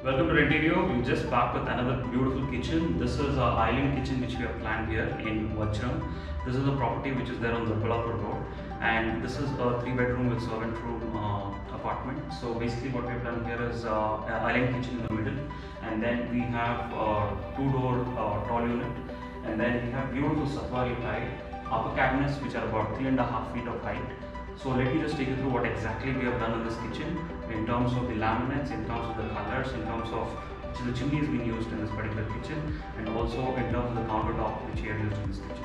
Welcome to Renterio. We just back with another beautiful kitchen. This is our island kitchen which we have planned here in Vajram. This is a property which is there on the Kolhapur road, and this is a 3-bedroom with servant room apartment. So basically what we have done here is an island kitchen in the middle, and then we have a 2-door tall unit, and then we have beautiful Satwari tile, upper cabinets which are about 3.5 feet of height. So let me just take you through what exactly we have done in this kitchen in terms of the laminates, in terms of the colors, in terms of the chimneys being used in this particular kitchen, and also in terms of the countertop which we have used in this kitchen.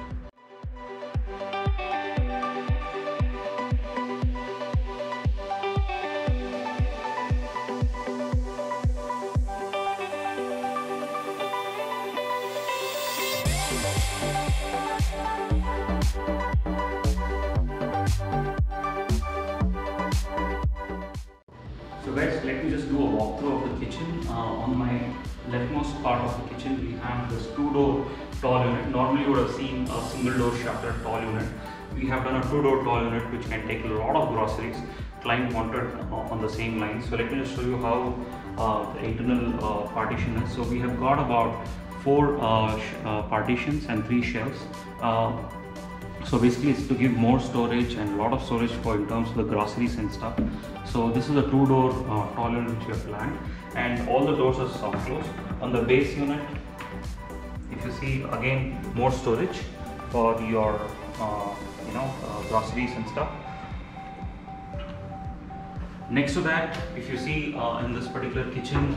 So guys, let me just do a walkthrough of the kitchen. On my leftmost part of the kitchen, we have this 2-door tall unit. Normally you would have seen a single door shutter tall unit. We have done a 2-door tall unit which can take a lot of groceries. Client wanted on the same line. So let me just show you how the internal partition is. So we have got about 4 partitions and 3 shelves. So basically it's to give more storage and a lot of storage for in terms of the groceries and stuff. So this is a 2-door tall unit which we have planned, and all the doors are soft close. On the base unit, if you see, again more storage for your groceries and stuff. Next to that, if you see in this particular kitchen,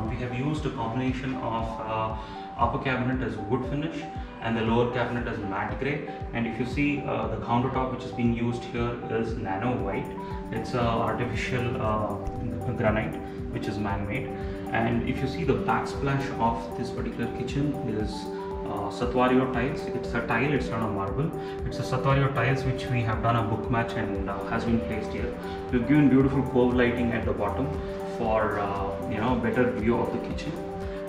we have used a combination of upper cabinet as wood finish and the lower cabinet as matte grey. And if you see the countertop which is being used here is nano white. It's artificial granite which is man-made. And if you see the backsplash of this particular kitchen is Satwario tiles. It's a tile, it's not a marble. It's a Satwario tiles which we have done a book match and has been placed here. We've given beautiful cove lighting at the bottom for better view of the kitchen.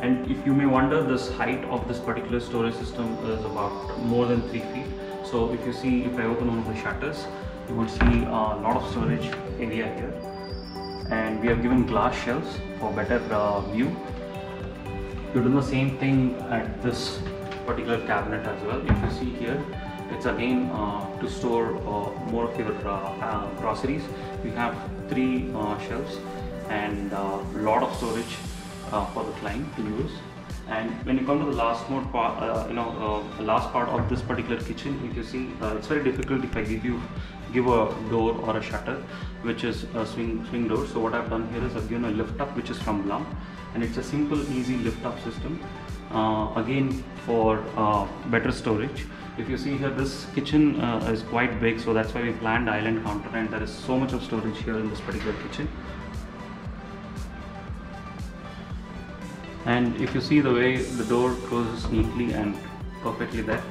And if you may wonder, this height of this particular storage system is about more than 3 feet. So if you see, if I open one of the shutters, you will see a lot of storage area here. And we have given glass shelves for better view. We've done the same thing at this particular cabinet as well. If you see here, it's again to store more of your groceries. We have 3 shelves and a lot of storage for the client to use. And when you come to the last part, the last part of this particular kitchen, if you see, it's very difficult if I give a door or a shutter which is a swing door. So what I've done here is I've given a lift up which is from Blum, and it's a simple easy lift up system, again for better storage. If you see here, this kitchen is quite big, so that's why we planned island counter, and there is so much of storage here in this particular kitchen. And if you see the way the door closes neatly and perfectly there.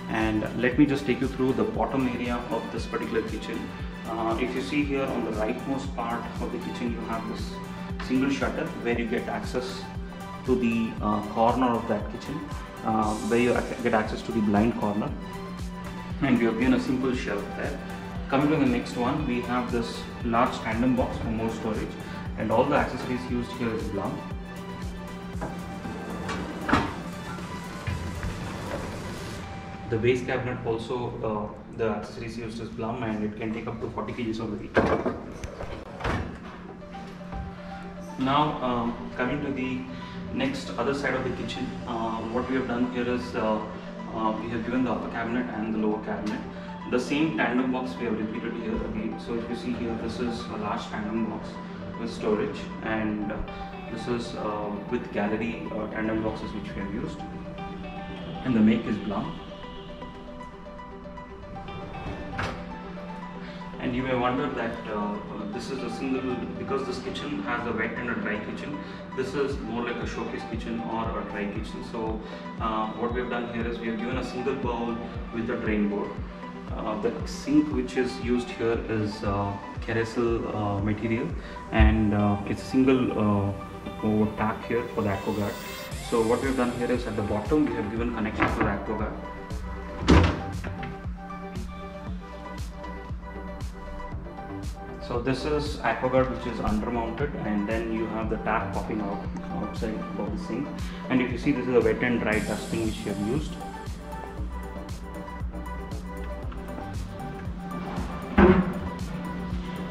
And let me just take you through the bottom area of this particular kitchen. If you see here on the rightmost part of the kitchen, you have this single shutter where you get access to the corner of that kitchen, where you get access to the blind corner. And we have given a simple shelf there. Coming to the next one, we have this large tandem box for more storage, and all the accessories used here is Blum. The base cabinet also, the accessories used is Blum, and it can take up to 40 kgs of weight. Now coming to the next other side of the kitchen, what we have done here is we have given the upper cabinet and the lower cabinet. The same tandem box we have repeated here again. So if you see here, this is a large tandem box with storage, and this is with gallery tandem boxes which we have used, and the make is Blum. And you may wonder that this is a single, because this kitchen has a wet and a dry kitchen, this is more like a showcase kitchen or a dry kitchen. So what we have done here is we have given a single bowl with a drain board. The sink which is used here is Keresil material, and it's a single tap here for the AquaGuard. So what we have done here is at the bottom we have given connection to the AquaGuard. So this is AquaGuard, which is undermounted, and then you have the tap popping out outside of the sink. And if you see, this is a wet and dry dustbin which you have used.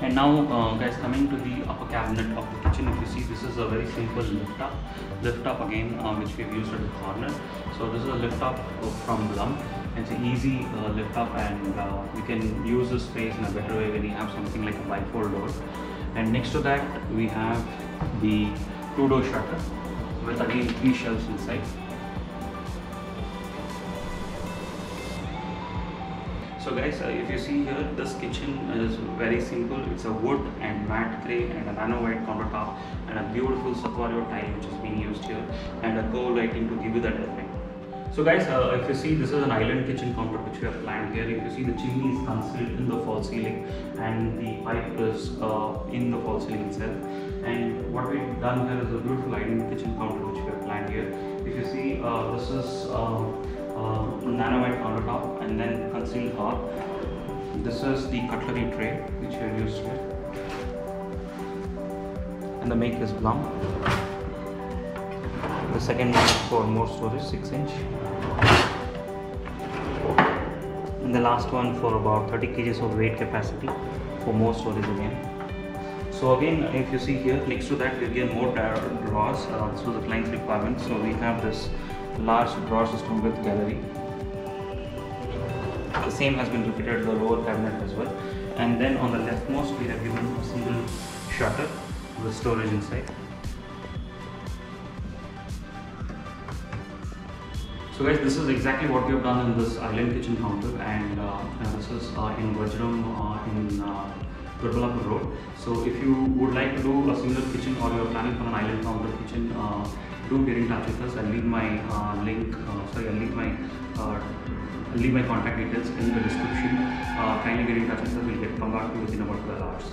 And now guys, coming to the upper cabinet of the kitchen, if you see, this is a very simple lift up again, which we've used at the corner. So this is a lift up from Blum. It's an easy lift up, and you can use this space in a better way when you have something like a bifold door. And next to that we have the 2-door shutter with again 3 shelves inside. So guys, if you see here, this kitchen is very simple. It's a wood and matte grey and a nano white countertop and a beautiful Satvario tile which is being used here, and a curved lighting to give you that effect. So guys, if you see, this is an island kitchen counter which we have planned here. If you see, the chimney is concealed in the false ceiling and the pipe is in the false ceiling itself. And what we've done here is a beautiful island kitchen counter which we have planned here. If you see, this is nano white countertop and then concealed hob. This is the cutlery tray which we have used here, and the make is Blum. The second one is for more storage, 6-inch, and the last one for about 30 kgs of weight capacity for more storage again. So again, if you see here, next to that we again more drawers. This was the client's requirement, so we have this large drawer system with gallery. The same has been repeated in the lower cabinet as well. And then on the leftmost we have given a single shutter with storage inside. So guys, this is exactly what we have done in this island kitchen counter, and this is in Vajram in Durbalapur Road. So if you would like to do a similar kitchen, or you are planning for an island counter kitchen, do get in touch with us. I'll leave my I'll leave my contact details in the description. Kindly get in touch with us. We'll come back to you within about 12 hours.